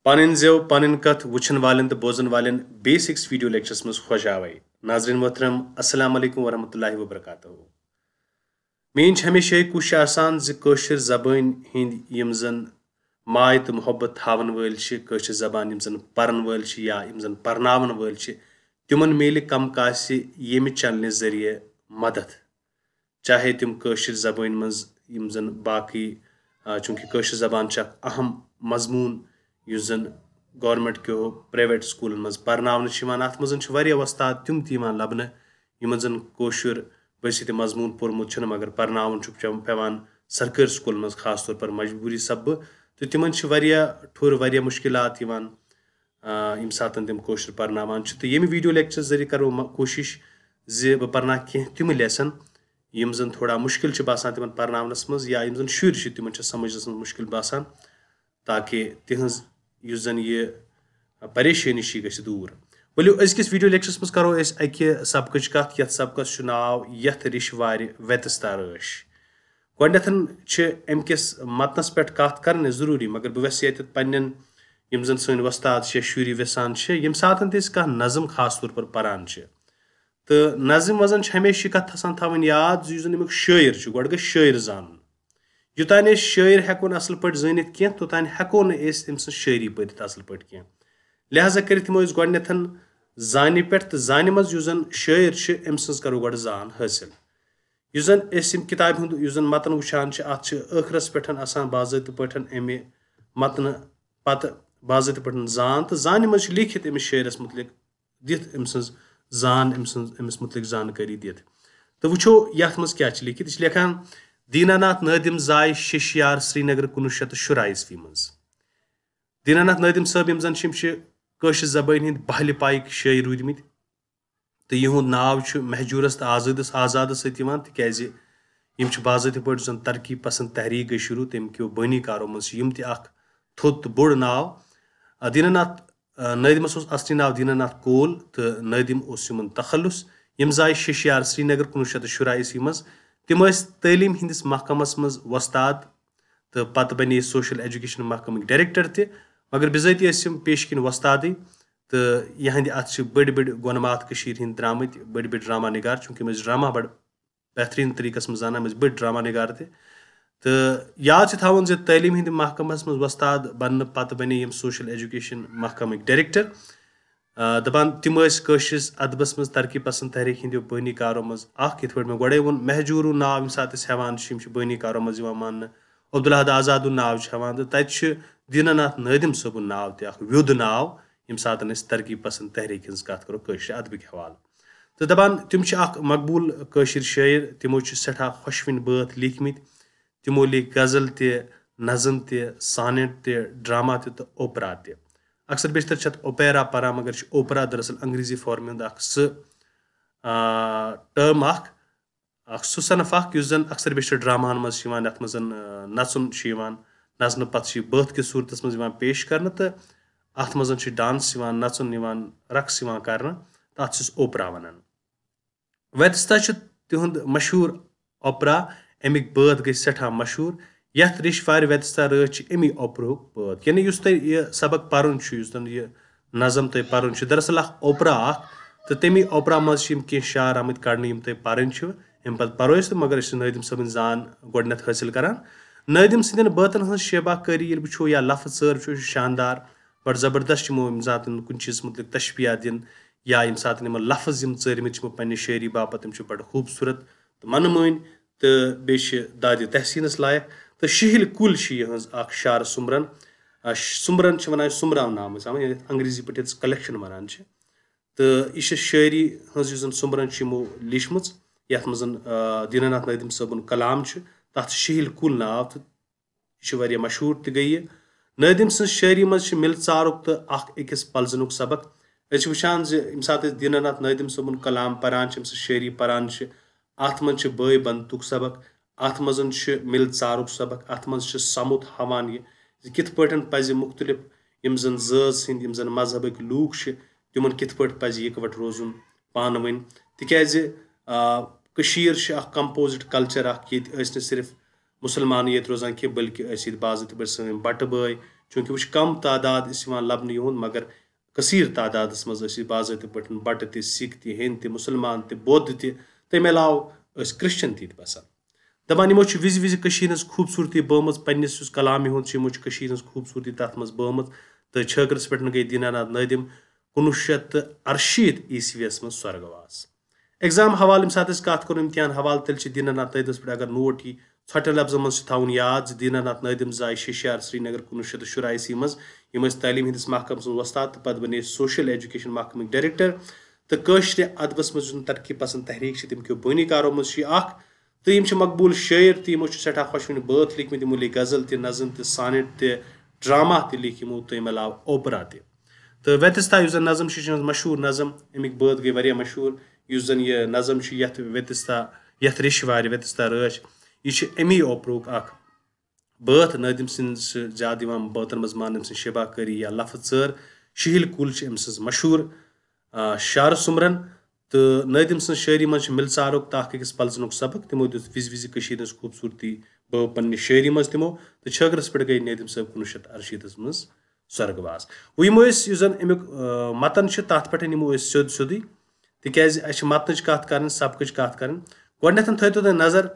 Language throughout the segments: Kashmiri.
पन जो पन कथ वुचन वालन तो बोजन वालन बेसिक्स वीडियो लेक्चर्स में खुश आवे नाजरीन मोहतरम अस्सलाम वालेकुम वरहमतुल्लाहि वबरकातुहू मेन हमेशा कोशिश आसान ज़ ज़बान हिंद यम जन माय तो मोहब्बत थावन वल ज़बान यम जन परन वल या यम जन परनावन वल तिमन मेल कम कासे यम चैनल जरिए मदद चाहे तिम ज़बान मज यम जन बाकी चूंकि ज़बान अहम मजमून युस जन गवर्नमेंट के प्राइवेट स्कूल मज परनावन अत मज वस्ताद तिम तन लबन यमन जन बसित मजमून पोर्मुत मगर परनावन पेवान सरकारी स्कूल मज खास तौर पर मजबूरी सब तो तिमन ठुर मुश्किलात यम सात तिम परनावान तो ये वीडियो लेक्चर जरिए करो कोशिश ज बह परना कह तिम लेसन यम जन थोड़ा मुश्किल बासान तिमन परनावनस मज या यम जन शुर तिमन समझनस मुश्किल बासान ताकि तिहज युस जन ये परेशानी गि दूर वलियो अजकिस वीडियो लेक्चरस मज करो अकि सबकच कथ यथ सबकस नाव यथ रिश वार वेतस्ता रश गोडनेथ अमकिस मतनस पे कथ कर जरूरी मगर बह वेस ये पन्न यम जन सन वस्ताद शुर वेसान यम सात कह नज़म खास तौर पर परान तो नज़म वजन हमेशा कथ थवन याद युस जन अमुक शायर गोड गई शायर जान युतान शायर हेकोन असल पे जानित कह तोतान हेको नम शायरी पढ़ असल पे कह लिहाजा कर गोडनेथ जान पे तो जान मज युस जन शायर अम सज करो गो जान हासिल युस जन किताब हुंद युस जन मतन वुचान अत आखरस पे बाज़ात पे अमे मतन पत बाज़ात पे जान तो जान मज लिखित अमिस शायरस मुतलिक दिथ अम सज जान अमिस मुतलिक जानकारी दिथ तो वो ये मज क्या लिखित यह लिखान दीनानाथ नादिम जाय शिशयार श्रीनगर 19शुरा ईस्वी मज दीनानाथ नादिम साहब यम जन ज़बान हिंद बहल पाइक शायर रूदमित तो यहुंद नाव महजूरस तो आज़ाद सत्यान तिकाज यम बाज़ात पे जन तरक्की पसंद तहरीक गई शुरू तम क्यों बानी कारो मज यम थोत तो बोड़ नाव दीनानाथ नादिमस असली नाव दीनानाथ कोल तो नादिम यमन तखल्लुस यम जाय शिशयार श्रीनगर 19शुरा ईस्वी मज तिम तालीम हिंदिस महकमस मज वस्ताद तो पत बने सोशल एजुकेशन महकम डायरेक्टर ते मगर बिजाती पेश किन वस्तादी तो यहंद अत बड़ बड़ गोनमात हिंद द्रामत बड़ बड़ ड्रामा निगार चूंकि मज ड्रामा बड़ बेहतरीन तरीकस मज जाना मज बड़ ड्रामा निगार ते तो याद थवन ज तालीम हिंद महकमस मज वस्ताद बन पत बने यम सोशल एजुकेशन महकम डायरेक्टर दपान तिम अदबस मज तरक्की पसंद तहरीक हिंदो बानी कारो मज ये पे मे गोड़े वोन महजूर नाव यम सात हेवान बानी कारो मज मान अब्दुल आजाद नाव हेवान तो तत दीनानाथ नादिम सबुन नाव ते व्युद नाव यम सात तरक्की पसंद तहरीक हिंज कथ करो अदबिक हवाल तो दपान तिम मकबूल शायर तिमो सठा खुशविन बात लिखमित तिमो लिख गज़ल ते नज़म ते सानेट ते ड्रामा ते तो ओपरा ते अक्सर बेशतर ओपेरा परा मगर ओपरा दरअसल अंग्रेजी फॉर्म हुंद टर्म सु सनफ युस जन अक्सर बेशतर ड्रामान मज अत मज नचुन नचन पत् बात किस सूरत मज पेश कर तो अत मज डांस नचुन रक्स कर तो अत ओपरा वनान वेतस्ता तिहुंद मशहूर ओपरा अमिक बात गई सठा मशहूर यथ रिश वार वेतस्ता रच अमी ओपरुक बात यानी तुम सबक पर्न यह नज़म तुम पर्न दरअसल ओपरा तो तमी ओपरा मज कह शार आमत कड़न तुम पर्न अम पे परो तो मगर नादिम सबन जान गोडनेथ हासिल करान नादिम सदन बातन हज शेबाकारी वो या लफ्ज सर शानदार बड़ ज़बरदस्त सात कुछ चीज़ मुतलिक तशबिया दिन या यम सात लफ्ज चरमित पे शायरी बापत बड़ खूबसूरत तो मन मान तो बे दाद तहसीनस लायक तो शिहिल कुल यहज शार सुमरन सुमरन वन सुमराव नाम अंग्रेजी पे कलेक्शन वन तो यह शायरी हज सुमरन लिचम ये मज दीनानाथ नादिम सबन कलाम तथ शिहिल कुल नाव तो यह मशहूर त गई नादिम सज शायरी मज मिल चारुक तो अकिस पलजनुक सबक वुचान यम सात दीनानाथ नादिम सबन कलाम परान शायरी परान अत मज बय बंतुक सबक अत मज मिल चारुक सबक अत मज समुत हवान यह कित पे पज मुख्तलिफ यम जन ज़ात सिंद यम जन मजहबक लूक तिमन कित पे पज इकवट रोजुन पान वन तिकाज कंपोजिट कल्चर ये सिर्फ मुसलमान ये रोजान कह बल्कि बाज़ात पे सन बट बाय चूँकि वह कम तादाद लबन यहूद मगर कसीर तादाद मज बाज़ाब्ते पे बट त सिख त हिंद त मुसलमान त बौद्ध तमें अलाव क्रिश्चन त बसान दपान यमो विज विज हज खूबसूरती बम पन्निस कलाम हूँ यमो हज खूबसूरती तथ मज बम तो छकरस पे गई दीनानाथ नादिम 1968 ईस्वीस मज स्वर्गवास एग्जाम हवाल यम सात कत करो इम्तिहान हवाल तेल दीनानाथ नादिमस पे अगर नोट यी छोटे लफ्जन मज थवन याद दीनानाथ नादिम जाय शिशार श्रीनगर 1970 ईस्वी मज यम तालीम हंदिस महकम सज वस्ताद तो पे बने सोशल एजुकेशन महकम डायरेक्टर तो कशर अदबस मज तरक्की पसंद तहरीक तम क्यों बानी कारो मज तो यम मकबूल शायर तो यमो सठा खुशवन बात लिखमत यमो लिख गजल त नज़म त सानिट त ड्रामा त लिख यमो तो अम अलाव ओपरा तो वेतिस्ता जन नज़म मशहूर नज़म अमिक बात गई वारिया मशहूर जन यह नज़म यथ वेतिस्ता यथ रिश वार वेतिस्ता रच यह अमी ओपरुक बात नादिम सद ज्यादा बातन मज मान शिबा करी या लफ्ज ज़र शिहिल कुल अम सज मशहूर शार सुमरन तो नादिम सज शायरी मज मिलसारुक ताक अकिस पलजनुक सबक तमो दुत विज विज खूबसूरती पन्ने शायरी मज तमो तो छकरस पे गई नादिम साहब 1968 मज स्वर्गवास वो यमो जन अमुक मतन तथ पे यमो सोद सोदी तिकाज मतन कत कर सबक कत कर गोडनथ थो तुम नजर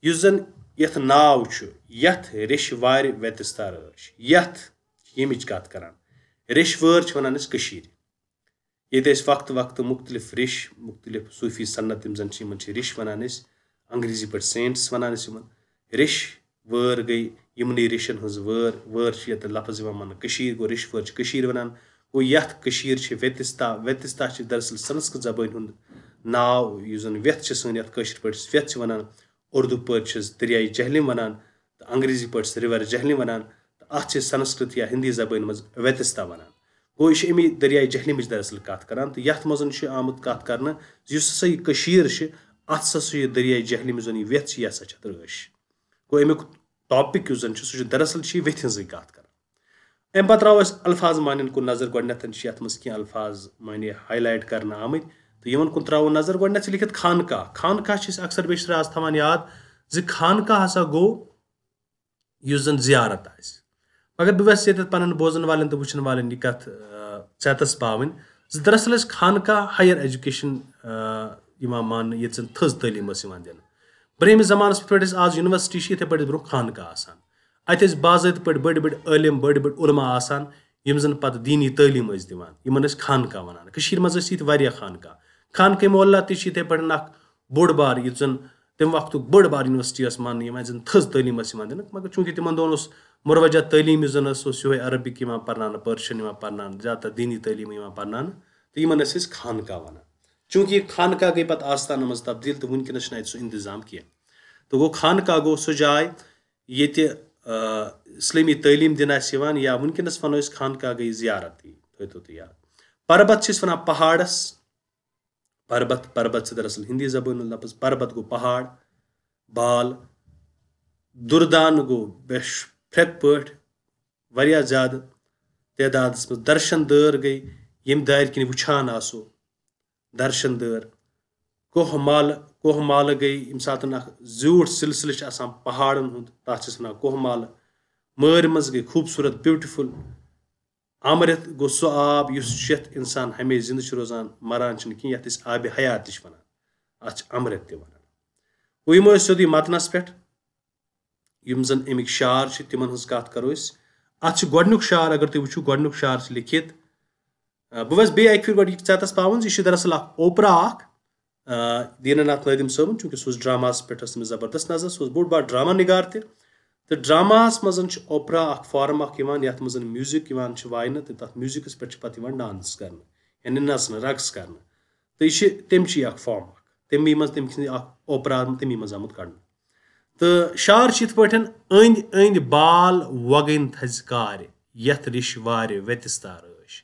जन यथ नाव यथ रिश वार वेतिस्ता रच यथ यमिच कत कर रिश वर वनान ये वक्त वक्त मुख्तलिफ रिश मुख्तलिफ सूफी सन्नत जन रिश वनान अंग्रेजी पे सेंट्स वनान रिश वर गई यमनी रिशन हज वर ये लफ्ज मान गो रिश वर वनान गो यथ वेतिस्ता वेतिस्ता दरअसल संस्कृत जबान हूं नाव जन व्यथ सन पे व्यथ वनान उर्दू पे दरियाई जहलिम वनान तो अंग्रेजी पे रिवर जहलिम वनान तो अत संस्कृत या हिंदी जबान मज वेतिस्ता वनान गो यह अमी दरियाई जहलिम दरअसल कत कर तो यथ मज आमुत कत कर हसा यह अत सा दरियाई जहलिम जन यह व्यथ यह हसा रश गो अमुक टॉपिक जन सह दरअसल व्यथ हज कत कर अम पे अल्फाज मान कुन नजर गोडनथ ये मज कह अल्फाज माने हाईलाइट कर आमत तो यमन कुन त्रो नजर गोडनथ लिखित खानका खानका अक्सर बेशर आज थवान याद जि खानका हसा गो जन जियारत मगर बह वस पन बोजन वाले तो वुचन वाले यह कत चेतस पावन दरअसल खानका हायर एजुकेशन मान ये जन थज तलीम दिन ब्रहम जमानस पे आज यूनिवर्सिटी इथे पे ब्रो खानका अत बाज़ाब्ते पे बड़ बड़ आलिम बड़ बड़ उलमा यम जन पे दीनी तलीम दिवान खानका वनान मज खानका खानका मोहल्ला इथे पे बोड़ बार यह जन तम वक्त बड़ बार यूनिवर्सिटी मान जन थज तलीम दिन मगर चूंकि तिम दोन मुरवजा तलीम जन ये अरबिक पर्ना पर्शियन पर्ना ज़्यादा दीनी तलीम पर्ना तो यमन खानका वनान चूंकि खानका गई पे आस्थान मज तब्दील तो वनकस सह इंतजाम किया तो गो खानका गो सह जाय ये इस्लामी तलीम दिन या वनकस वनो खानका गई जियारत थो तो याद पर्बत वन पहाड़स पर्बत पर्बत से दरअसल हिंदी जबान लफ्ज पर्बत गो पहाड़ बाल दुर्दान गो फ्रेक पट वारिया ज्यादा तादाद मज दर्शन दर गई यम दार किन वुछान आसो दर्शन दर कोहमाल गई यम सात जूठ सिलसिल पहाड़न हूं तथ वन कोहमाल मर मज गई खूबसूरत ब्यूटीफुल अमृत गो सो आब यथ इंसान हमें जिंद रोजान मरान कहीं ये आब हयात वन अमृत वन वो यमो सोदी मतनस पे यम जन अमिक शार तिमन हज कत करो अत गोडनुक शार अगर तुम वो गोडनुक शार लिखित बह वस बे फिर गो चेतस पावन यह दरअसल ओपरा दीनानाथ नादिम साहब चूंकि सह ड्रामास पे जबरदस्त नजर सह बोड़ बार ड्रामा निगार तो ड्रामास मज ओपरा फॉर्म ये मज म्यूजिक वायन तो तथ म्यूजिकस पे पे डांस कर यानी नचन रक्स कर तो यह तमची फॉर्म तमी मज तम ओपरा तमी मज आमुत कड़ तो शार इत पे अंद अंद बाल वगन थजकार यथ रिश वार वेतिस्ता रश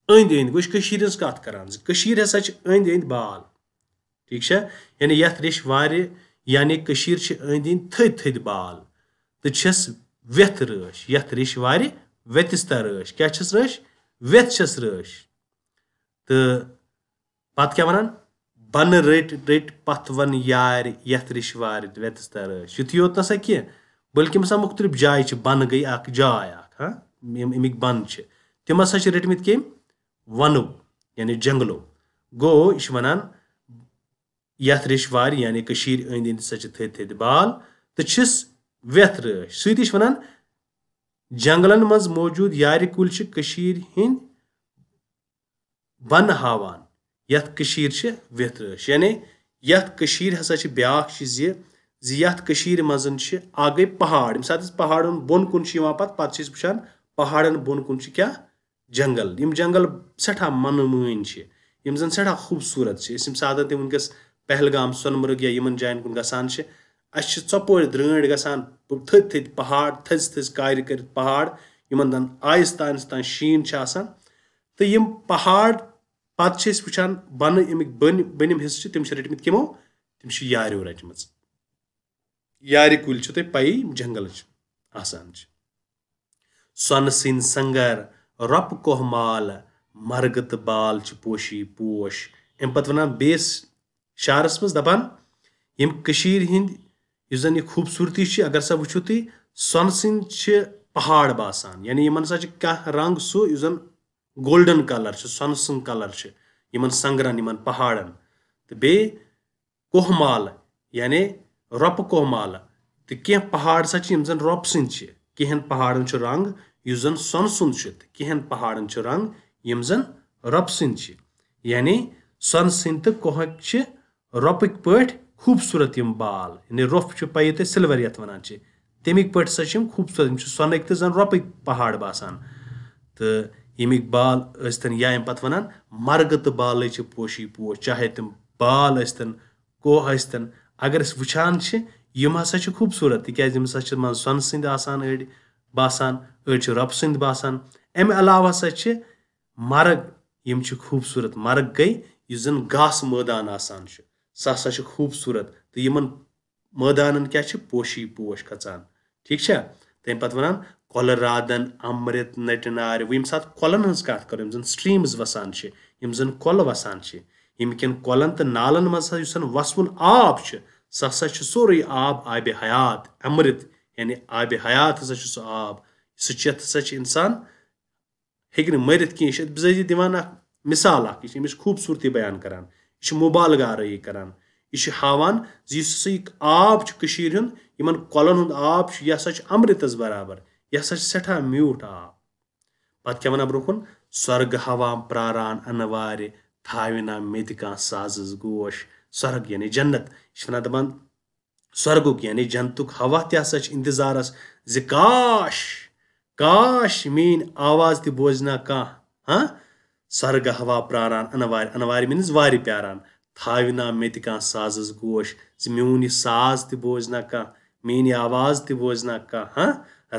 अंद अंद गो कत कर हसा अंद अंद बाल ठीक है यानी यथ रिश वार यानी अंद अंद थद थद बाल तो छस व्यथ रश यथ रिश वार वेतिस्ता रश क्या रश व्यथ रश तो पत क्या वनान बन रट रट पथ वन यार यथ रिश वार वेतिस्ता रश युत योत नसा कह बल्कि मसा मुख्तलिफ जाय बन गई जाय हाँ امیک بن تم ہسا رٹمت کم ونو یعنی جنگلو گو یہ ونان یتھ ریشوار یعنی کشیر أنٛدۍ أنٛدۍ ہسا تھٔدۍ تھٔدۍ بال تو چھس ویتھ رٲچھ سۭتی ونان جنگلن منٛز موجود یارِ کُلۍ کشیر ہٕنٛدۍ بن ہاوان یتھ کشیر ویتھ رٲچھ یعنی یتھ کشیر ہسا بیاکھ چیز یتھ کشیر منٛز اکھ گٔے پہاڑ ییٚمہِ ساتہٕ أسۍ پہاڑن بۄن کُن چھِ یِوان پتہٕ چھِ أسۍ وٕچھان پہاڑن بۄن کُن چھِ کیٛاہ جنگل یِم جنگل سٮ۪ٹھاہ منہٕ چھِ یِم زن سٮ۪ٹھاہ خوٗبصوٗرت چھِ أسۍ ییٚمہِ ساتہٕ تہِ وٕنکیٚس پہلگام سۄنہٕ مرگ یا یِمن جاین کُن گژھان چھِ اَسہِ چھِ ژۄپٲرۍ درٛٲنٛٹھۍ گژھان تھٔدۍ تھٔدۍ پہاڑ تھٔز تھٔز کارِ کٔرِتھ پہاڑ یِمن زن آہستہ آہستہ شیٖن چھِ آسان تہٕ یِم پہاڑ پتہٕ چھِ أسۍ وٕچھان بۄنہٕ امیِکۍ بٔنِم حصہٕ چھِ تِم چھِ رٔٹمٕتۍ کِمو تِم چھِ یاریو رچمٕژ یارِ کُلۍ چھِ تۄہہِ پَیی جنگلٕچ آسان چھِ سۄنہٕ سٕنٛدۍ سنگر رۄپہٕ کوہ مال مرگہٕ تہٕ بال چھِ پوشی پوش اَمہِ پتہٕ ونان بیٚیِس شعرس منٛز دپان یِم کٔشیٖر ہٕنٛدۍ یُس زن یہِ خوٗبصوٗرتی چھِ اگر سا وٕچھو تُہۍ سۄنہٕ سٕنٛدۍ چھِ پہاڑ باسان یعنی یِمن ہسا چھِ کانٛہہ رنٛگ سُہ یُس زن گولڈن کلر چھُ سۄنہٕ سُنٛد کلر چھُ یِمن سنگرن یِمن پہاڑن تہٕ بیٚیہِ کوہ مال یعنی رۄپہٕ کوہ مال تہٕ کینٛہہ پہاڑ ہسا چھِ یِم زن رۄپہٕ سٕنٛدۍ چھِ کینٛہن پہاڑن چھُ رنٛگ یُس زن سۄنہٕ سُنٛد چھُ تہٕ کینٛہن پہاڑن چھُ رنٛگ یِم زن رۄپہٕ سٕنٛدۍ چھِ یعنی سۄنہٕ سٕنٛدۍ تہٕ کوہٕکۍ چھِ رۄپٕکۍ پٲٹھۍ خوٗبصوٗرت یِم بال یعنی روٚپھ چھُ پیی تۄہہِ سِلور یتھ ونان چھِ تمیِکۍ پٲٹھۍ ہسا چھِ یِم خوٗبصوٗرت یِم چھِ سۄنٕکۍ تہٕ زن رۄپٕکۍ پہاڑ باسان تہٕ ییٚمِکۍ بال ٲسۍتن یا اَمہِ پتہٕ ونان مرگہٕ تہٕ بالے چھِ پوشی پوش چاہے تِم بال ٲسۍتن کوہ ٲسۍتن اگر أسۍ وٕچھان چھِ یِم ہسا چھِ خوٗبصوٗرت تِکیازِ یِم ہسا چھِ منٛزٕ سۄنہٕ سٕنٛدۍ آسان أڑۍ باسان أڑۍ چھِ رۄپہٕ سٕنٛدۍ باسان اَمہِ علاوٕ ہسا چھِ مرگ یِم چھِ خوٗبصوٗرت مرگ گٔے یُس زن گاسہٕ مٲدان آسان چھُ سُہ ہسا چھُ خوٗبصوٗرت تہٕ یِمن مٲدانن کیٛاہ چھِ پوشی پوش کھژان ٹھیٖک چھا تمہِ پتہٕ ونان کۄلہٕ رادن امرت نٹہِ نارِ وۄنۍ ییٚمہِ ساتہٕ کۄلن ہٕنٛز کتھ کرو یِم زن سٹریٖمز وسان چھِ یِم زن کۄلہٕ وسان چھِ ییٚمہِ کٮ۪ن کۄلن تہٕ نالن منٛز ہسا یُس زن وسوُن آب چھُ سُہ ہسا چھُ سورُے آب آبِ حیات امرت یعنی آبِ حیات ہسا چھُ سُہ آب سُہ چٮ۪تھ ہسا چھِ انسان ہیٚکہِ نہٕ مٔرِتھ کینٛہہ یہِ چھِ بِذٲتی دِوان اکھ مثال اکھ یہِ چھِ أمِچ خوٗبصوٗرتی بیان کران یہِ چھُ مُبالغہ آرٲیی کران یہِ چھُ ہاوان زِ یُس ہسا یہِ آب چھُ کٔشیٖر ہُنٛد یِمن کۄلن ہُنٛد آب چھُ یہِ ہسا چھُ امرتس برابر یہِ ہسا چھُ سٮ۪ٹھاہ میوٗٹھ آب پتہٕ کیٛاہ ونان برونٛہہ کُن سۄرگہٕ ہوا پراران انہٕ وارِ تھاوِنا مےٚ تہِ کانٛہہ سازس گوش سۄرگ یعنی جنت یہِ چھِ ونان دپان سۄرگُک یعنی جنتُک ہوا تہِ ہسا چھِ انتظارس زِ کاش کاش میٲنۍ آواز تہِ بوزنا کانٛہہ سۄرگہٕ ہوا پراران انہٕ وارِ انہٕ وارِ میٖنٕز وارِ پیاران تھاوِنا مےٚ تہِ کانٛہہ سازس گوش زِ میون یہِ ساز تہِ بوزنا کانٛہہ میٲنۍ آواز تہِ بوزنا کانٛہہ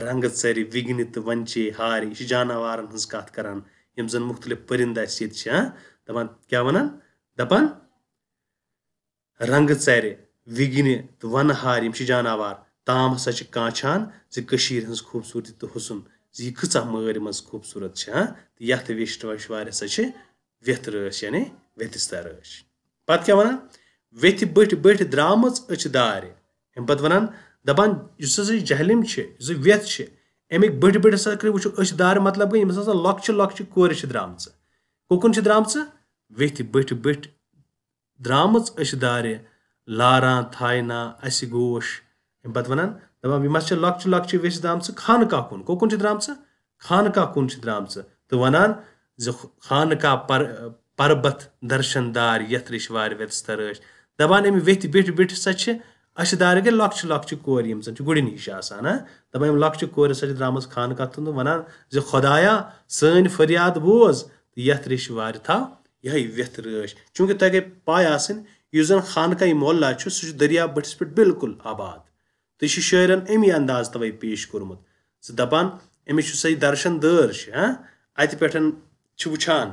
رنگہٕ ژرِ وِگنہِ تہٕ وۄنچے ہارِ یہِ چھِ جاناوارن ہٕنٛز کتھ کران یِم زن مُختٔلِف پٔرِنٛدٕ اسہِ ییٚتہِ چھِ دپان کیٛاہ ونان دپان رنگہٕ ژرِ وِگنہِ تہٕ ونہٕ ہارِ یِم چھِ جاناوار تام ہسا چھِ کانٛچھان زِ کٔشیٖر ہٕنٛز خوٗبصوٗرتی تہٕ حُسُن زِ یہِ کۭژاہ مٲرۍ منٛز خوٗبصوٗرت چھِ تہٕ یتھ ویشوارِ ہسا چھِ ویتھ رٲچھ یعنی ویتِستہ رٲچھ پتہٕ کیٛاہ ونان ویٚتھِ بٔٹھۍ بٔٹھۍ درامٕژ أچھ دارِ اَمہِ پتہٕ ونان دپان یُس ہسا یہِ جہلِم چھِ یُس زن ویٚتھ چھِ امیِکۍ بٔٹھۍ بٔٹھۍ ہسا اگر وٕچھو أچھ دارِ مطلب گٔے ییٚمِس ہسا لۄکچہِ لۄکچہِ کورِ چھِ درامژٕ کُکُن چھِ درامژٕ ویٚتھِ بٔٹھۍ بٔٹھۍ درامٕژ أچھ دارِ لاران تھاینہ اسہِ گوش اَمہِ پتہٕ ونان دپان یِم چھِ لۄکچہِ لۄکچہِ ویٚژھِ درامژٕ خانقاہ کُن کُکُن چھِ درامژٕ خانقاہ کُن چھِ درامژٕ تہٕ ونان زِ خانقاہ پربت درشن دار یتھ ریشوارِ ویتستہ رٲچھ دپان اَمہِ ویٚتھِ بٔٹھۍ بٔٹھۍ ہسا چھِ أچھ دارِ گٔے لۄکچہِ لۄکچہِ کورِ یِم زن چھِ گُرٮ۪ن ہِش آسان دپان یِم لۄکچہِ کورِ ہسا چھِ درامٕژ خانقاہ کُن تہٕ ونان زِ خۄدایا سٲنۍ فریاد بوز تہٕ یتھ ریشوارِ تھاو یِہے ویتھ رٲچھ چوٗنٛکہِ تۄہہِ گٔے پاے آسٕنۍ یُس زن خانقاہ محلہ چھُ سُہ چھُ دٔریاو بٔٹھِس پٮ۪ٹھ بالکُل آباد تہٕ یہِ چھُ شٲعرن امی انداز توے پیش کوٚرمُت زِ دپان أمِس یُس سا یہِ درشن دٲر چھِ اتہِ پٮ۪ٹھ چھِ وٕچھان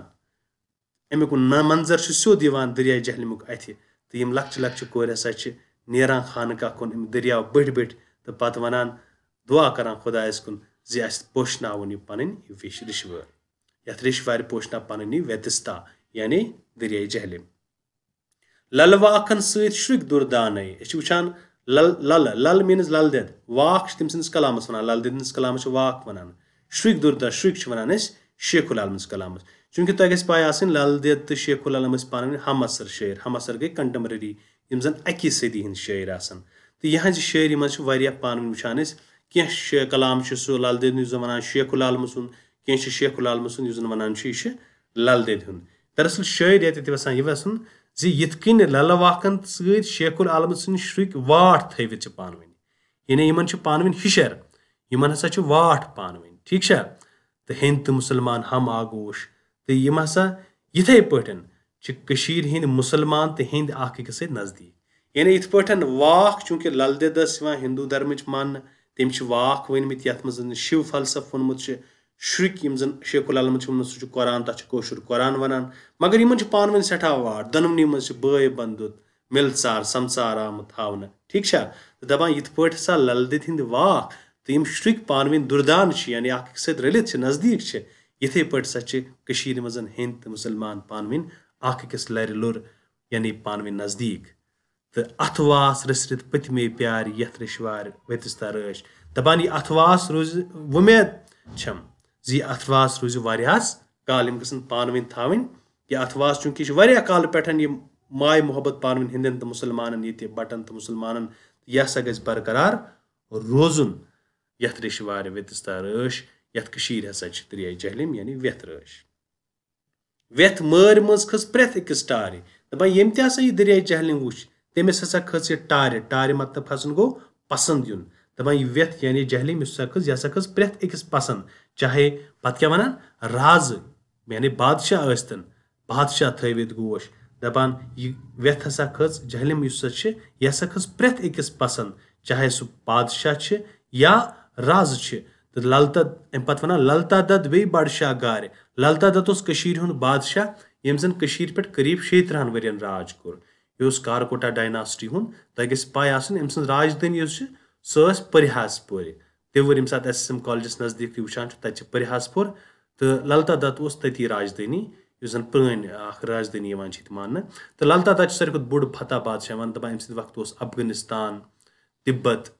امیُک منظر چھُ سیوٚد یِوان دریاے جہلمُک اتھِ تہٕ یِم لۄکچہِ لۄکچہِ کورِ ہسا چھِ نیران خانقاہ کُن یِم دٔریاو بٔٹھۍ بٔٹھۍ تہٕ پتہٕ ونان دُعا کران خۄدایس کُن زِ اسہِ پوشناوُن یہِ پنٕنۍ یہِ رِشوٲر یتھ ریشوارِ پوشناو پنٕنۍ یہِ ویتستہ یعنی دریاے جہلم للہٕ واکھن سۭتۍ شرُکۍ دُردانے أسۍ چھِ وٕچھان لل میٖنٕز لل دٮ۪د واکھ چھِ تٔمۍ سٕنٛدِس کلامس ونان لل دٮ۪دِ ہٕنٛدِس کلامس چھِ واکھ ونان श्रुक दुर्दा श्रुक वनान शेखुल आलम कलामस चूंकि तुम गई पाई आसन लाल देद तो शेखुल आलम पान हम असर शेर हम असर गई कंटेम्पररी जन अकी सदी हंद शेर आसन तो यह शेर मज पान वुचान कह कलाम सह लाल देद वनान शेखुल आलम सुन कह शेखुल आलम सुन जन वनान यह लाल देद हूं दरअसल शेर ये वसान यह वसन जिन लल वाकन सत शेखुल आलम सुन श्रुक वाट थवित पान वन यानी इन पान वन हिशर इन हसा वाट पान वन ठीक तो हिंद तो मुसलमान हम आगोश तो यम हसा इथे पीर हिंद मुसलमान तो हिंद अकिस नजदीक यानी इत वाक चूंकि लल देद हिंदू धर्म मान तम वाक वनमित ये मज शिव फलसफ वोनमुत श्रुक जन शेखुल आलम सह कुरान तथ कुरान वनान मगर इन पान वन सठा वाट दोनवनी मज बय बंदुत मिलसार समसार आमुत हावन ठीक तो दपान ये हसा लल देद हिंद वाक तो यम श्रुक पान वन दुर्दान यानी अकिस रलित नजदीक इथे सा मज हिंद तो मुसलमान पान वन अकिस लर लुर यानी पान वन नजदीक तो अथवास रसरित पतमे प्यार यथ रिश्वार वतिस्ता रश दपान यह अथवास रोज वुमेद छम जी अथवास रोज वारियास काल यम गसन पान वन थावन यह अथवास चूंकि काल पे माय मोहब्बत पान वन हिंदन तो मुसलमान ये बटन तो मुसलमान यह सा गज बरकरार रोजुन यथ रिश्वार वतिस्ता रश यथ हसा दरिया जहलिम यानी व्यथ रश व्यथ मर मज खस प्रेथ अकिस टारे दपान यम तसा यह दरिया जहलिम वुच तमिस हसा खस यह टारे मतलब खसन गो पसंद युन दपान यह व्यथ यानी जहलिम यह खस प्रेथ अकिस पसंद चाहे पत क्या वनान राज यानी बादशाह आस्तन बादशाह थवित गोश दपान यह व्यथ हसा खस जहलिम यह खस प्रेथ अकिस पसंद चाहे सह बादशाह या राज तो ललता पे वनान ललता दद वे बड़शाह गार ललता दत हुंद बादशाह यम जन पे करीब 70 वरियन राज कोर यह कारकोटा डायनासिटी हुंद तुम गई पाई आसन अम सज राजधानी सह परिहासपुर तिवर यम सात SSM कॉलेजस नजदीक वुचान तत परिहासपुर तो ललता दत्त तती राजधानी जन पुरान राजधानी मान तो ललता दत्त सारे बोड़ फतह बादशाह वन दपान अम वक्त अफगानिस्तान तिब्बत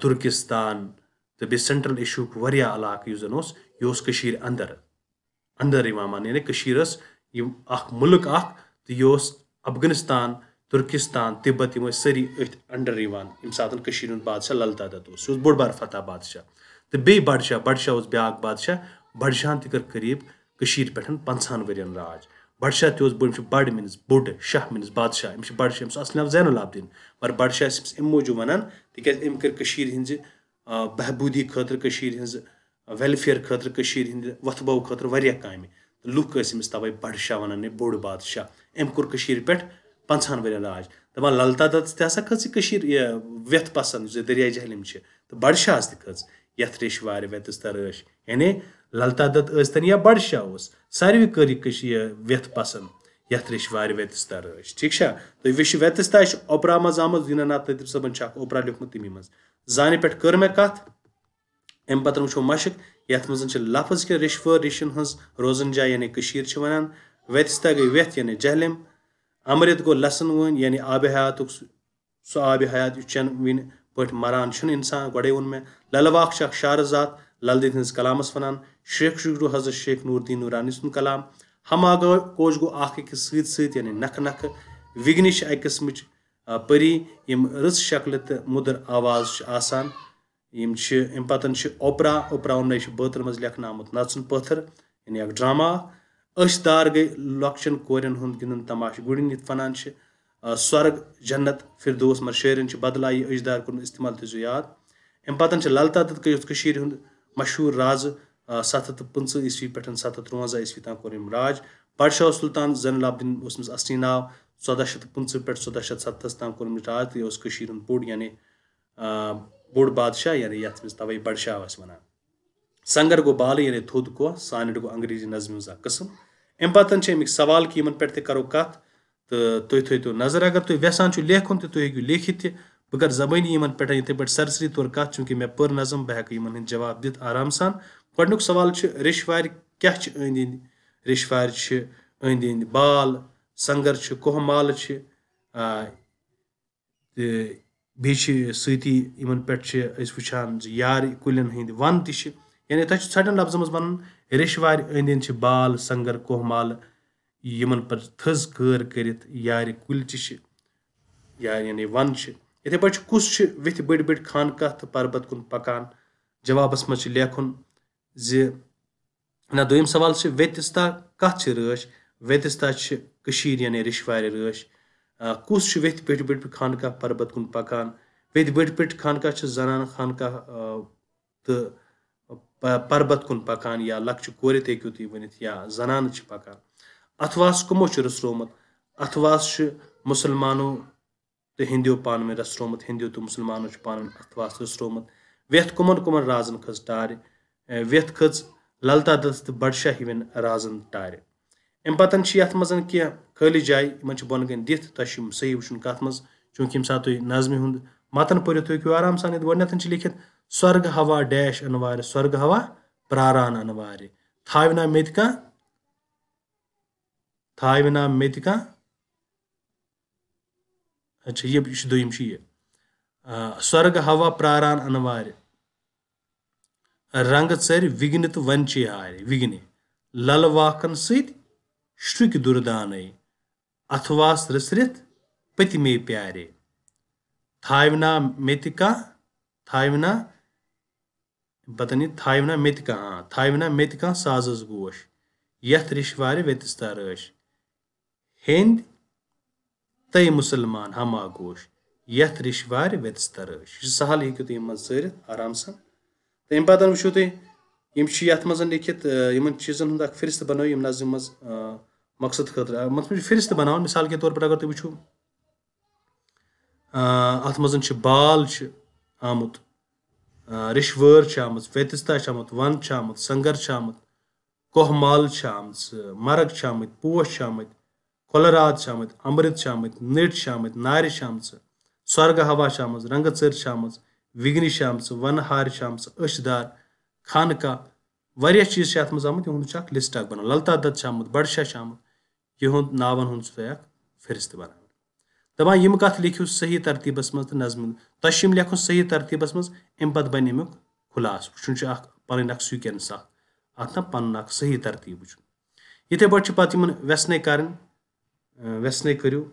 तुर्किस्तान तो बे सेंट्रल एशिया वरिया इलाक जन यह अंदर अंदर मान यानी मुल्क तो यह अफगानिस्तान तुर्किस्तान तिब्बत यम सारी अंडर यम सात बादशाह ललता दत्त बोड़ बार फतह बादशाह तो बे बड़शाह ब्या बादशाह बड़शाह कर करीब पे 50 वरियन राज बड़शाह तोड़ बड़ मीनस बोड़ शाह मीनस बादशाह बड़शाह असल नाम जैनुल आबदीन मगर बड़शाह अम मूजूब वनान तिक अम कर बहबूदी खतर वेलफेयर खतर वथबो खतर वारिया काम तो लुक तवे बड़शाह वनान बोड़ बादशाह अम कोर पे 50 वरियन राज दपान ललता दत्त तसा खस व्यथ पसंद दरिया जहलिम तो बड़शाह खस यथ रेशवार वतिस्ता रश यानी ललता दत्त या बड़शाह सारे कर व्यथ पसंद यथ रेशवार वतिस्ता रश ठीक तो वह वतिस्ता ओपरा मज आमत दीनानाथ लतीफ सबन ओपरा लिखमुत तमी मज जाने पे कर मे कत अम पत वो मशक यथ मज लफज के रिश्वर रिशन हज रोजन जाय यानी वनान वतिस्ता गई व्यथ यानी जहलिम अमृत गो लसन वन यानी आब हयात सह आब हयात चन वन पे मरान इंसान गोड़े वोन मे ललवाक शारजात लल देद हज कलामस वनान शेख शुरू हजरत शेख नूरदीन नूरानी सुन कलाम हम कोश गो अकिस सत यानी नख नख विघ्निश अक किस्म परी यम रस शक्ल तो मुदर आवाज आसान अम पतन ओपरा ओपरा वोन बतर मज लेखन आमुत नचन पत्थर यानी ड्रामा अशदार गई लॉक्शन कोरन हुंद गिंदन तमाश गुड़न ये वनान स्वर्ग जन्नत फिरदोस मर शेरन बदला यह अशदार कोन इस्तेमाल थो याद अम पतन ललता दत्त गई हुंद मशहूर राज 725 ईस्वी पे 753 ईस्वी तक कोर राज बड़शाह सुल्तान जैनुल आबदीन असली नाव 1415 पे 1470 तक कोर राज तो यह बोड़ यानी बोड़ बादशाह यानी ये तवे बड़शाह वनान संगर गो बाल यानी थोद को सानड गो अंग्रेजी नज्म कस्म अम पतन अमिक सवाल कि इन पे करो कत तो तुम थो नजर अगर तुम यसान लेखुन तो तुम हेकु लेखित बह कर जबानी इन पे ये पे सरसरी तौर कत चूंकि मे पर नज्म बह इन जवाब दित आराम सान गोडनुक सवाल रिश्वार क्या अंद अंद रिश्वार अंद अंद बाल संगर कोहमाल बी सती इन पे वुचान यार कुलन हंद वन یعنی تۄہہِ چھُ ژھٹن لفظن منٛز وَنُن ریٚشوارِ أنٛدۍ أنٛدۍ چھِ بال سنگر کوہمالہٕ یِمن پتہٕ تھٔز کٲر کٔرِتھ یارِ کُلچہِ چھِ یا یعنی وَن چھِ یِتھٕے پٲٹھۍ چھُ کُس چھِ وِتھِ بٔڑۍ بٔڑۍ خانقاہ تہٕ پربت کُن پکان جوابس منٛز چھُ لیکھُن زِ نہ دوٚیِم سوال چھِ ویتِستا کتھ چھِ رٲچھ ویتِستا چھِ کٔشیٖر یعنی ریٚشوارِ رٲچھ کُس چھُ ویٚتھۍ بٔڑۍ بٔڑۍ خانقاہ پربت کُن پکان ویٚتھۍ بٔڑۍ بٔڑۍ خانقاہ چھِ زنان خانقاہ تہٕ پربت کُن پکان یا لۄکچہِ کورِ تہِ ہیٚکِو تُہۍ ؤنِتھ یا زنانہٕ چھِ پکان اتھواس کٕمو چھُ رٔژرومُت اتھواس چھُ مُسلمانو تہٕ ہِندیو پانہٕ ؤنۍ رٔژرومُت ہِندیو تہٕ مُسلمانو چھُ پانہٕ ؤنۍ اتھواس رٔژرومُت ویٚتھ کٕمن کٕمن رازن کھٔژ ٹارِ ویٚتھ کھٔژ للتا دت تہٕ بڈشاہ ہِوٮ۪ن رازن ٹارِ امہِ پتن چھِ یتھ منٛز کینٛہہ خٲلی جایہِ یِمن چھِ بۄنہٕ کَنۍ دِتھ تۄہہِ چھُ صحیح وٕچھُن کتھ منٛز چوٗنٛکہِ ییٚمہِ ساتہٕ تُہۍ نظمہِ ہُنٛد متن پٔرِو تُہۍ ہیٚکِو آرام سان ییٚتہِ گۄڈنؠتھ چھِ لیکھِتھ سۄرگ ہوا ڈیش انوارِ سۄرگ ہوا پراران انوارِ تھاوِنا میٚتہِ کانٛہہ تھاوِنا میٚتہِ کانٛہہ اچھا یہِ چھُ دوٚیِم چھُ یہِ سۄرگ ہوا پراران انوارِ رنٛگہٕ ژَرِ وِگنہِ تہٕ ونچے ہارِ وِگنہِ للہٕ واکھن سۭتۍ شرُکۍ دُردانے اتھواس رٔژھرِتھ پٔتمے پیارے تھاوِنا میٚتہِ کانٛہہ تھاوِنا پتن یہِ تھاوِنا میٚتہِ کانٛہہ تھاوِنا میٚتہِ کانٛہہ سازس گوش یتھ ریٚشوارِ ویتِستا رٲچھ ہیٚندۍ تٔے مُسلمان ہم آگوش یتھ ریٚشوارِ ویتِستا رٲچھ یہِ چھُ سہل یہِ ہیٚکِو تُہۍ یِم منٛز ژٲرِتھ آرام سان تہٕ امہِ پتہٕ وٕچھِو تُہۍ یِم چھِ یتھ منٛز لیکھِتھ یِمن چیٖزن ہُنٛد اکھ فہرست بنٲیِو یِم نظمہِ منٛز مقصد خٲطرٕ مطلب چھُ فہرست بناوُن مِثال کے طور پر اگر تُہۍ وٕچھِو اتھ منٛز چھِ بال چھِ آمُت ریٚشوٲر چھِ آمٕژ ویتِستا چھِ آمُت ون چھِ آمُت سنگر چھِ آمُت کوہمال چھِ آمژٕ مرگ چھِ آمٕتۍ پوش چھِ آمٕتۍ کۄلراد چھِ آمٕتۍ امرت چھِ آمٕتۍ نٔٹۍ چھِ آمٕتۍ نارِ چھِ آمژٕ سۄرگہٕ ہوا چھِ آمٕژ رنٛگہٕ ژٔر چھِ آمٕژ وِگنہِ چھِ آمژٕ ونہٕ ہارِ چھِ آمژٕ أچھ دار خانقاہ واریاہ چیٖز چھِ اتھ منٛز آمٕتۍ یِہُنٛد چھُ اکھ لسٹ اکھ بنان للتا دت چھِ آمُت بڈشاہ چھِ آمُت یِہُنٛد ناون ہُنٛد چھُ تۄہہِ اکھ فہرست بناوُن دپان یِم کتھ لیکھِو صحیح ترتیٖبس منٛز تہٕ نظمہِ تۄہہِ چھِ یِم لیکھُن صحیح ترتیٖبس منٛز امہِ پتہٕ بنہِ امیُک خُلاصہٕ وٕچھُن چھُ اکھ پنٕنۍ اکھ سیٖکوینس اکھ اتھ نہ پنُن اکھ صحیح ترتیٖب وٕچھُن یِتھٕے پٲٹھۍ چھِ پتہٕ یِمن ویسنے کرٕنۍ ویسنے کٔرِو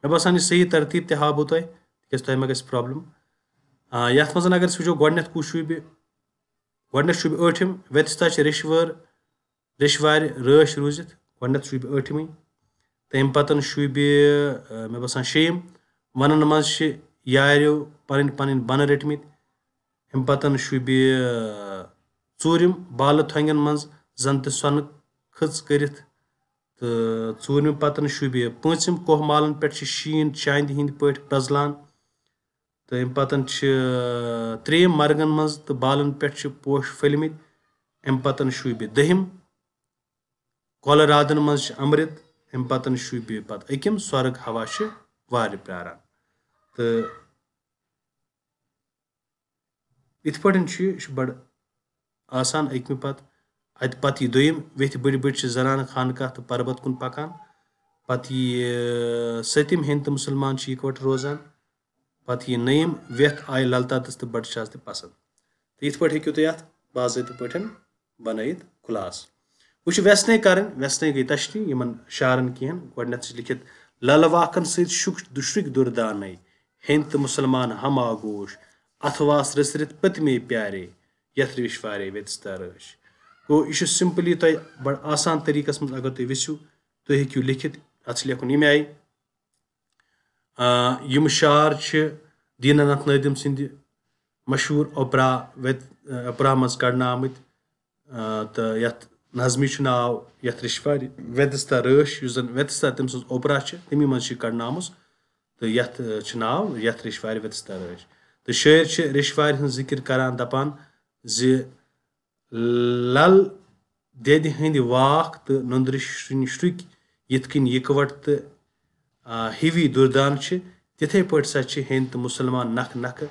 مےٚ باسان یہِ صحیح ترتیٖب تہِ ہاوو تۄہہِ تِکیازِ تۄہہِ ما گژھِ پرابلم یتھ منٛز اگر أسۍ وٕچھو گۄڈنیٚتھ کُس شوٗبہِ گۄڈنیٚتھ شوٗبہِ ٲٹھِم ویتِستا چھِ ریٚشوارِ رٲچھ روٗزِتھ گۄڈنیٚتھ شوٗبہِ ٲٹھمٕے تمہِ پتہٕ شوٗبہِ مےٚ باسان شیٚیِم ونن منٛز چھِ یاریو پنٕنۍ پنٕنۍ بنہٕ رٔٹمٕتۍ امہِ پتہٕ شوٗبہِ ژوٗرِم بالہٕ تھۄنگٮ۪ن منٛز زن تہِ سۄنہٕ کھٔژ کٔرِتھ تہٕ ژوٗرمہِ پتہٕ شوٗبہِ پوٗنٛژِم کوہمالن پٮ۪ٹھ چھِ شیٖن چاندِ ہِنٛدۍ پٲٹھۍ پرٛزلان تہٕ امہِ پتہٕ چھِ ترٛیٚیِم مرگن منٛز تہٕ بالن پٮ۪ٹھ چھِ پوش پھٔلۍ مٕتۍ امہِ پتہٕ شوٗبہِ دٔہِم کۄلرادن منٛز چھِ امرت امہِ پتہٕ شوٗبہِ پتہٕ أکِم سۄرگ ہوا چھِ وارِ پراران تہٕ یِتھ پٲٹھۍ چھُ یہِ چھُ بڑٕ آسان أکمہِ پتہٕ اتہِ پتہٕ یہِ دوٚیِم ویٚتھۍ بٔڑۍ بٔڑۍ چھِ زنانہٕ خانقاہ تہٕ پربت کُن پکان پتہٕ یہِ سٔتِم ہیٚندۍ تہٕ مُسلمان چھِ یِکوٹہٕ روزان پتہٕ یہِ نٔیِم ویٚتھ آیہِ للتا دس تہٕ بڈشاہس تہِ پسنٛد تہٕ یِتھ پٲٹھۍ ہیٚکِو تُہۍ اتھ باضٲبطہٕ پٲٹھۍ بنٲیِتھ خُلاصہٕ وۄنۍ چھِ ویسنے کرٕنۍ ویسنے گٔے تشریح یِمن شعارن کینٛہہ گۄڈنیٚتھ چھِ لیکھِتھ للہٕ واکھن سۭتۍ شُرۍ دُردانے ہیٚندۍ تہٕ مُسلمان ہم آگوش اتھواس رٔژھرِتھ پٔتمے پیارے یتھ ریٚشوارے ویتِستا رٲچھ گوٚو یہِ چھُ سمپلی تۄہہِ بڑٕ آسان طٔریٖقس منٛز اگر تُہۍ یژھِو تُہۍ ہیٚکِو لیکھِتھ اتھ چھُ لیکھُن ییٚمہِ آیہِ یِم شعر چھِ دیٖناناتھ نٲدِم سٕنٛدِ مشہوٗر اوپرا منٛز کڑنہٕ آمٕتۍ تہٕ یتھ نظمہِ چھُ ناو یتھ ریٚشوارِ ویتِستا رٲچھ یُس زن ویتِستا تٔمۍ سٕنٛز اوپرا چھِ تٔمی منٛز چھِ کڑنہٕ آمٕژ تہٕ یتھ چھُ ناو یتھ ریٚشوارِ ویتِستا رٲچھ تہٕ شٲعر چھِ ریٚشوارِ ہٕنٛز ذِکر کران دپان زِ لل دٮ۪دِ ہٕنٛدۍ واکھ تہٕ نُندرِ شرُکۍ یِتھ کٔنۍ یِکوَٹ تہٕ ہِوی دُردان چھِ تِتھٕے پٲٹھۍ سا چھِ ہیٚندۍ تہٕ مُسلمان نکھٕ نکھٕ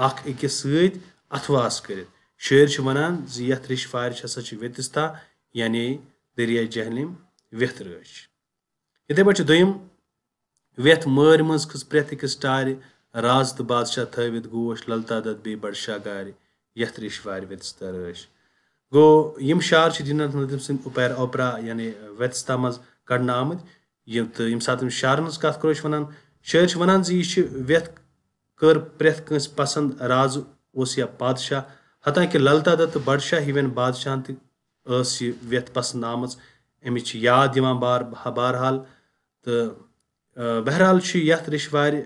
اکھ أکِس سۭتۍ اتھواس کٔرِتھ شٲعر چھِ ونان زِ یتھ ریٚشوارِ ہسا چھِ ویتِستا یعنے دٔریاے جہلِم ویٚتھ رٲچھ یِتھٕے پٲٹھۍ چھِ دوٚیِم ویٚتھ مٲرۍ منٛز کھٔژ پرٛٮ۪تھ أکِس ٹارِ राज तो बादशाह थवित गोश ललता दत बे बड़शाह गार यथ रिश्वार व्यतस्ता रश गो यम शार दीननाथ नदीम सिंह ओपरा यानी व्यतस्ता मज कड़ना आमत तो यम सात शारन कत करो वन शायर वन यह व्यथ कर प्रेथ कंस पसंद राज उस या बादशाह हताकि ललता दत्त बड़शाह हिवन बादशाह तस व्यथ पसंद आम अमिच याद दिवान बहरहाल तो बहरहाल यथ रिश्वार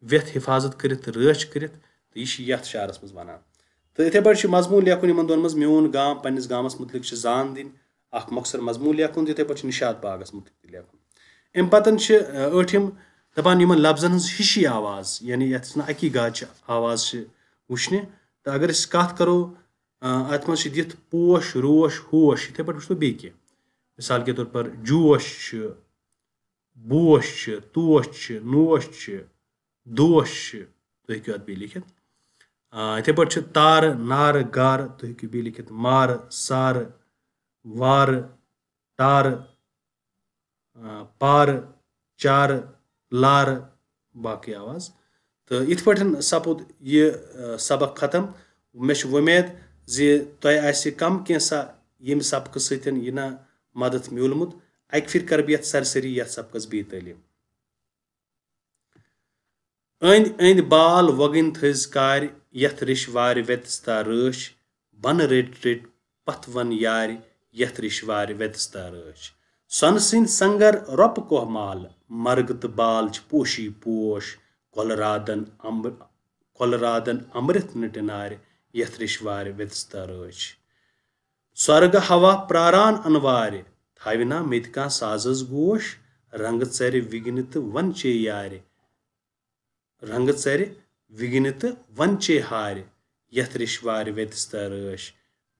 व्यथ हिफाजत करित रच करित तो यह यथ शारस मज वन तो इथे पे मजमून लेखन इन दोन मज मोन गाम पन्निस गामस मुतलिक जान दिन अख मकसर मजमून लेखन इथे पे निशात बागस मुतलिक लेखन अम पतन अठिम दपान यमन लफ्जन हज हिशी आवाज यानी यथ अकी गाच आवाज वुचने तो अगर कत करो अत मज दिथ पोश रोश होश इथे पे वो बे मिसाल के तौर पर जोश बोश तोश नोश दोश तो हेकु अत बे लिखित इथे पे तार नार गार तो हेकु बे लिखित मार सार वार टार पार चार लार बाकी आवाज तो इत पे सपुद यह सबक खत्म मे उम्मीद जे तय कम कैसा यम सबक सतन यह ना मदद म्यूलमुत अक फिर कर यथ सरसरी यथ सबकस बे तालीम अंद अंद बाल वगन थज कार यथ रिश वार व्यतस्ता रश बन रट रट पथ वन यार यथ रिश वार व्यतस्ता रश सन सिंद संगर रोप कोह माल मर्ग तो बाल पोशी पोश कोलरादन अमृत नटनार यथ रिश वार व्यतस्ता रश स्वर्ग हवा प्रारान अनवार थाविना मेत का साजस गोश रंग चर विघ्न तो वन चे यार रंग चर विघ्न तो वन चे हार यथ रिश्वार व्यतस्ता रश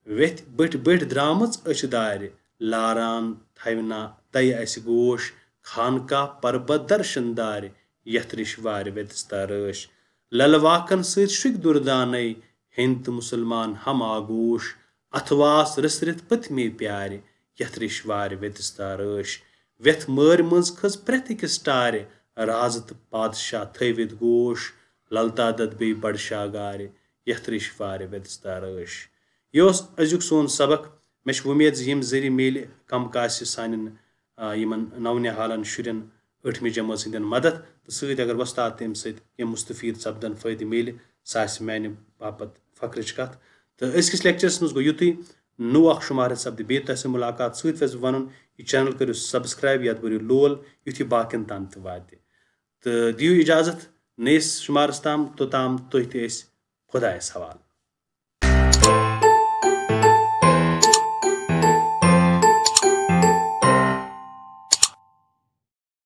वेथ बट बट द्रामच अचदार लारान थाविना तय अस गोश खानका पर्बत दर्शनदार यथ रिश्वार व्यतस्ता रश ललवाकन सुख दुर्दान हिंद मुसलमान हम आगोश अथवास रसरत पत्मे प्यार यथ रिश्वार व्यतस्ता रश व्यथ मर मज खज प्रत अकिस टार राज तो बादशाह थवित गोश ललता दत बे बड़शाह गार यथ रिश्वार व्यतस्ता रश यह अजुक सोन सबक मे उम्मीद यम जरिए मेल कम कास सान नौनिहालन शुरन 8वीं जमात हंदन मदद तो सत अगर वस्ताद तम सत मुस्तफीद सपदन फायदे मेल सह माने बापत फख्रच कत तो अजकिस लेक्चरस मज गो युतुई नो अख शुमार सपद बे तह मुलाकात सत वन यह चैनल करो सब्सक्राइब यथ बरियो लोल युथ बाकिन तान तो वात तो दियो इजाजत नयस शुमारस ताम तोताम तुह खुदायस हवाल।